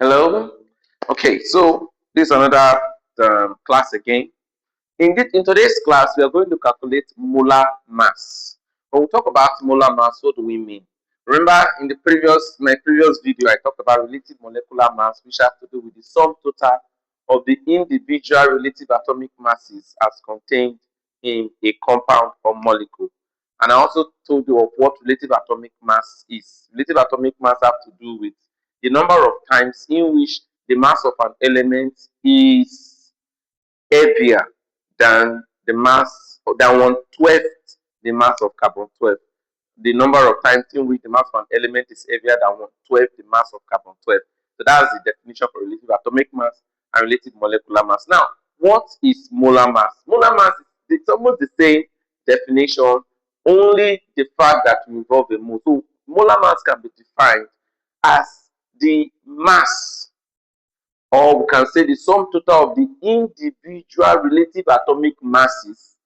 Hello. Okay, so this is another class again. In today's class, we are going to calculate molar mass. When we talk about molar mass, what do we mean? Remember, in the my previous video, I talked about relative molecular mass, which has to do with the sum total of the individual relative atomic masses as contained in a compound or molecule. And I also told you of what relative atomic mass is. Relative atomic mass have to do with the number of times in which the mass of an element is heavier than the mass than 1/12 the mass of carbon 12. The number of times in which the mass of an element is heavier than 1/12 the mass of carbon 12. So that's the definition for relative atomic mass and relative molecular mass. Now, what is molar mass? Molar mass is almost the same definition, only the fact that we involve a mole. So molar mass can be defined as the mass, or we can say the sum total of the individual relative atomic masses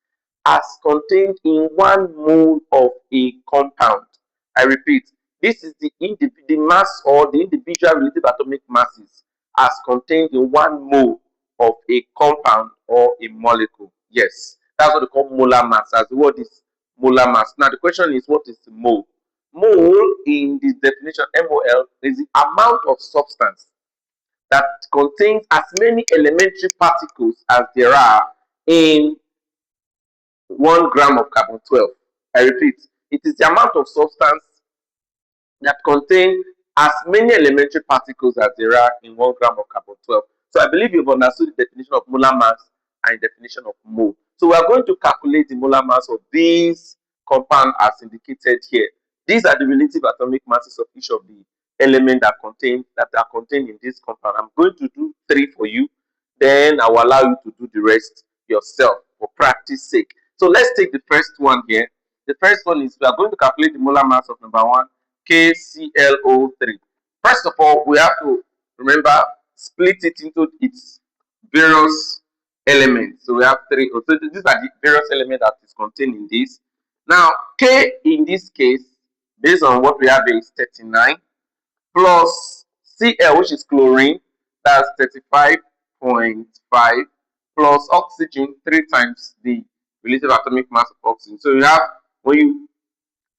as contained in 1 mole of a compound. I repeat, this is the mass or the individual relative atomic masses as contained in 1 mole of a compound or a molecule. Yes, that's what they call molar mass, as the word is molar mass. Now the question is, what is the mole? Mole in the definition MOL is the amount of substance that contains as many elementary particles as there are in 1 gram of carbon 12. I repeat, it is the amount of substance that contain as many elementary particles as there are in 1 gram of carbon 12. So I believe you've understood the definition of molar mass and the definition of mole. So we are going to calculate the molar mass of these compounds as indicated here. These are the relative atomic masses of each of the elements that are contained in this compound. I'm going to do 3 for you, then I will allow you to do the rest yourself for practice sake. So let's take the first one here. The first one is, we are going to calculate the molar mass of number 1, KClO3. First of all, we have to remember, split it into its various elements. So we have 3. So these are the various elements that is contained in this. Now, K in this case, based on what we have here, is 39, plus Cl, which is chlorine, that's 35.5, plus oxygen, 3 times the relative atomic mass of oxygen. So you have, when you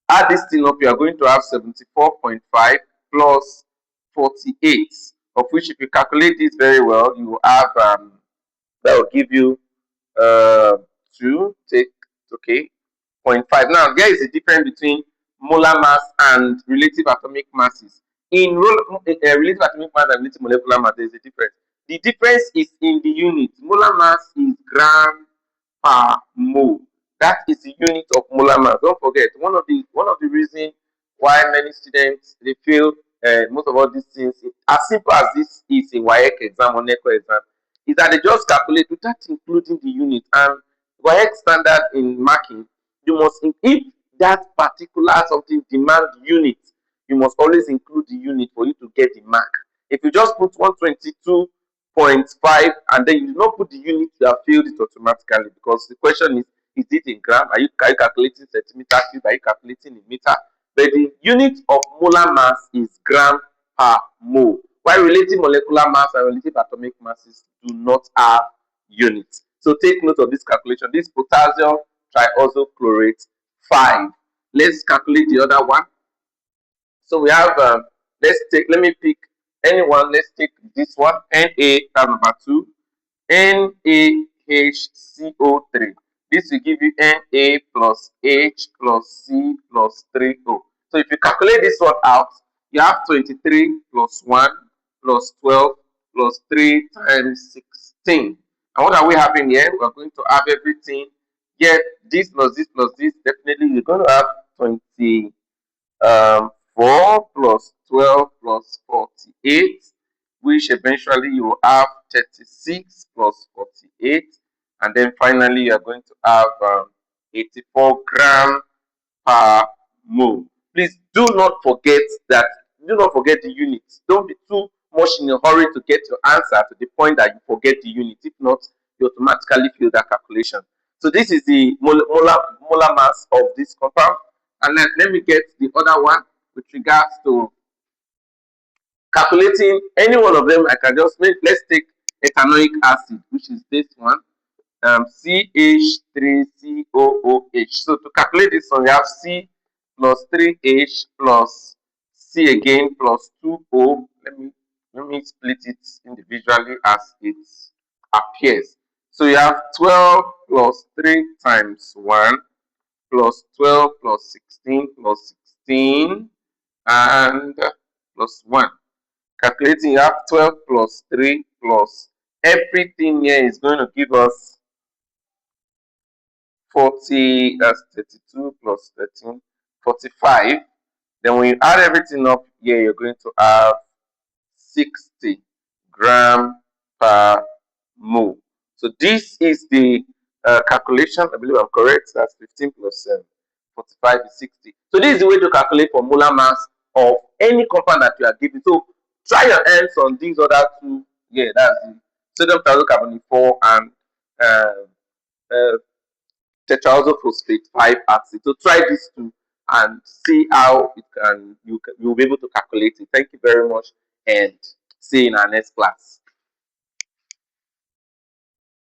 add this thing up, you are going to have 74.5 plus 48, of which, if you calculate this very well, you will have that will give you 2 take okay 0.5. Now there is a difference between molar mass and relative atomic masses. In relative atomic mass and relative molecular mass, there is a difference. The difference is in the unit. Molar mass is gram per mole. That is the unit of molar mass. Don't forget, one of the reasons why many students they fail most of all these things, as simple as this is in WAEC exam or NECO exam, is that they just calculate without including the unit. And WAEC standard in marking, you must, if that particular something demand unit, you must always include the unit for you to get the mark. If you just put 122.5 and then you do not put the unit, you have failed it automatically, because the question is it in gram? Are you calculating centimeter cube? Are you calculating in meter? But the unit of molar mass is gram per mole, while relative molecular mass and relative atomic masses do not have units. So take note of this calculation. This potassium triosochlorate 5. Let's calculate the other one. So we have, let me pick anyone. Let's take this one, Na, that's number 2, NaHCO3. This will give you Na plus H plus C plus 3O. So if you calculate this one out, you have 23 plus 1 plus 12 plus 3 times 16. And what are we having here? We're going to have everything. Yet this plus this plus this, definitely you're going to have 4 plus 12 plus 48, which eventually you will have 36 plus 48, and then finally you are going to have 84 gram per mole. Please do not forget the units. Don't be too much in a hurry to get your answer to the point that you forget the unit. If not, you automatically fail that calculation. So this is the molar mass of this compound. And then let me get the other one with regards to Calculating any one of them, I can just make, let's take ethanoic acid, which is this one, CH3COOH. So to calculate this one, we have C plus 3H plus C again plus 2O. Let me split it individually as it appears. So you have 12 plus 3 times 1 plus 12 plus 16 plus 16 and plus 1. Calculating, you have 12 plus 3 plus everything here is going to give us 40, that's 32 plus 13, 45. Then when you add everything up here, you're going to have 60 gram per mole. So this is the calculation. I believe I'm correct. That's 15 plus 7, 45 is 60. So this is the way to calculate for molar mass of any compound that you are given. So try your hands on these other two. Yeah, that's the sodium thiocarbonate 4 and uh, uh, tetraoxophosphate 5 acid. So try these two and see how it can you'll be able to calculate it. Thank you very much and see you in our next class.